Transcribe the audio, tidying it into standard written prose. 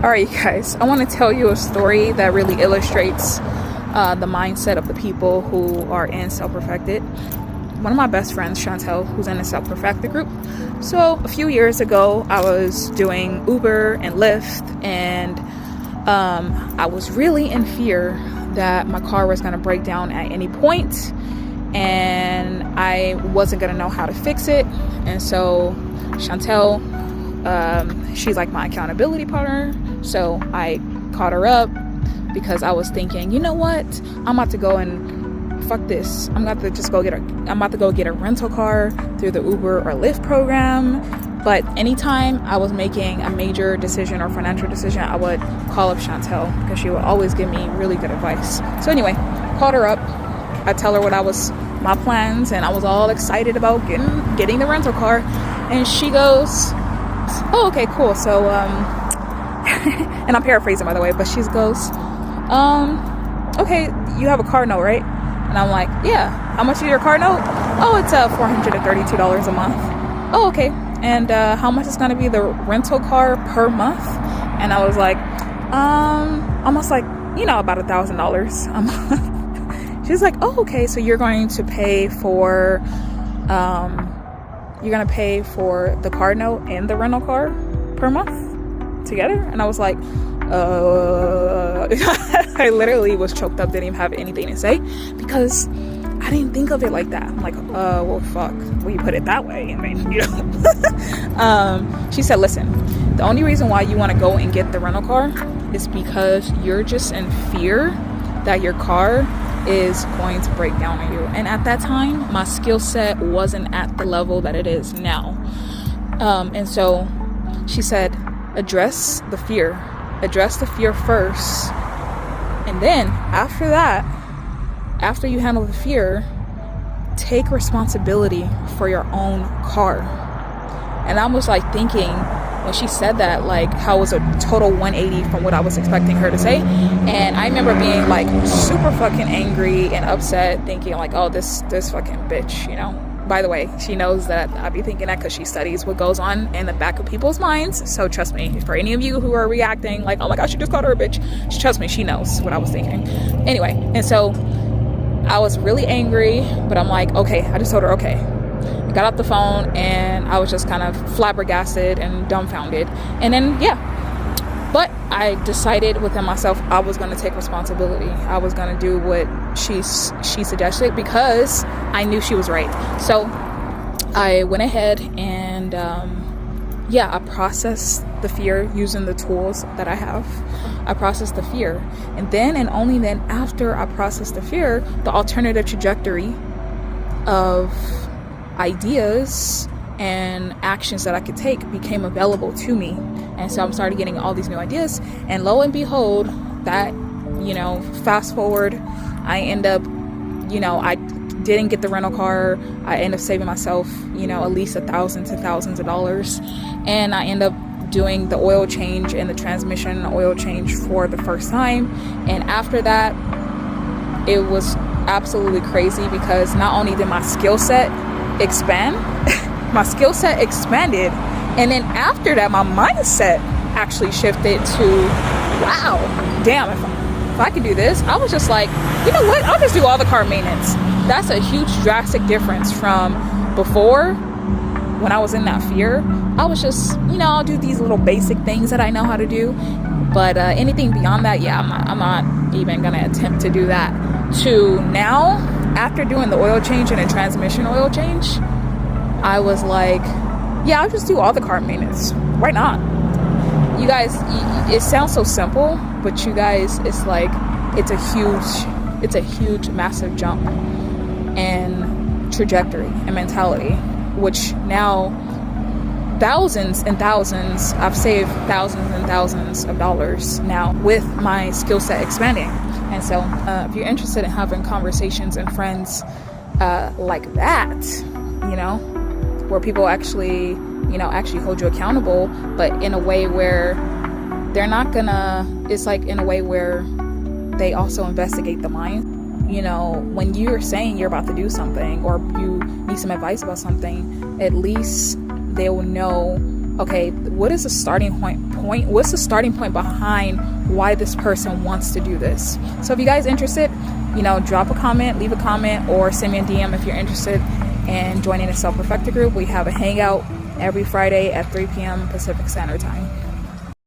All right, you guys, I want to tell you a story that really illustrates the mindset of the people who are in Self-Perfected. One of my best friends, Chantel, who's in the Self-Perfected group. So a few years ago, I was doing Uber and Lyft, and I was really in fear that my car was going to break down at any point, and I wasn't going to know how to fix it. And so Chantel, she's like my accountability partner. So I called her up because I was thinking, you know what? I'm about to go and fuck this. I'm about to go get a rental car through the Uber or Lyft program. But anytime I was making a major decision or financial decision, I would call up Chantel because she would always give me really good advice. So anyway, called her up. I tell her what my plans, and I was all excited about getting the rental car. And she goes, oh, okay, cool. So, and I'm paraphrasing, by the way, but she goes, okay, you have a car note, right? And I'm like, yeah. How much is your car note? Oh, it's $432 a month. Oh, okay. And how much is going to be the rental car per month? And I was like, almost like, about $1,000 a month. She's like, oh, okay. So you're going to pay for, the car note and the rental car per month together? And I was like, I literally was choked up, didn't even have anything to say because I didn't think of it like that. I'm like, well, fuck. Well, you put it that way. I mean, she said, listen, the only reason why you want to go and get the rental car is because you're just in fear that your car is going to break down on you. And at that time, my skill set wasn't at the level that it is now. And so she said, address the fear first. And then after that, after you handle the fear, take responsibility for your own car. And I was like thinking when she said that, like how it was a total 180 from what I was expecting her to say. And I remember being like super fucking angry and upset, thinking like, oh, this fucking bitch, By the way, she knows that I be thinking that because she studies what goes on in the back of people's minds. So trust me, for any of you who are reacting like, oh my gosh, she just called her a bitch, trust me, she knows what I was thinking. Anyway, and so I was really angry, but I'm like, okay, I just told her, okay. I got off the phone and I was just kind of flabbergasted and dumbfounded. And then, yeah. But I decided within myself, I was going to take responsibility. I was going to do what she suggested because I knew she was right. So I went ahead and, I processed the fear using the tools that I have. I processed the fear. And then and only then after I processed the fear, the alternative trajectory of ideas and actions that I could take became available to me. And so I'm started getting all these new ideas, and lo and behold, that, fast forward, I end up, I didn't get the rental car. I end up saving myself, at least $1,000 to thousands of dollars. And I end up doing the oil change and the transmission oil change for the first time. And after that, it was absolutely crazy because not only did my skill set expand, my skill set expanded, and then after that my mindset actually shifted to, wow, damn, if I could do this. I was just like, you know what, I'll just do all the car maintenance. That's a huge drastic difference from before when I was in that fear. I was just, I'll do these little basic things that I know how to do, but anything beyond that, I'm not even gonna attempt to do that. To now, after doing the oil change and a transmission oil change, I was like, yeah, I'll just do all the car maintenance. Why not? You guys, it sounds so simple, but you guys, it's like, it's a huge, massive jump in trajectory and mentality, which now thousands and thousands, I've saved thousands and thousands of dollars now with my skill set expanding. And so if you're interested in having conversations and friends like that, where people actually hold you accountable, but in a way where they're not gonna, it's like in a way where they also investigate the mind. When you're saying you're about to do something or you need some advice about something, at least they will know okay, what is the starting point? What's the starting point behind why this person wants to do this? So if you guys interested, you know, drop a comment, leave a comment, or send me a DM if you're interested in joining the Self Perfector group. We have a hangout every Friday at 3 p.m. Pacific Standard Time.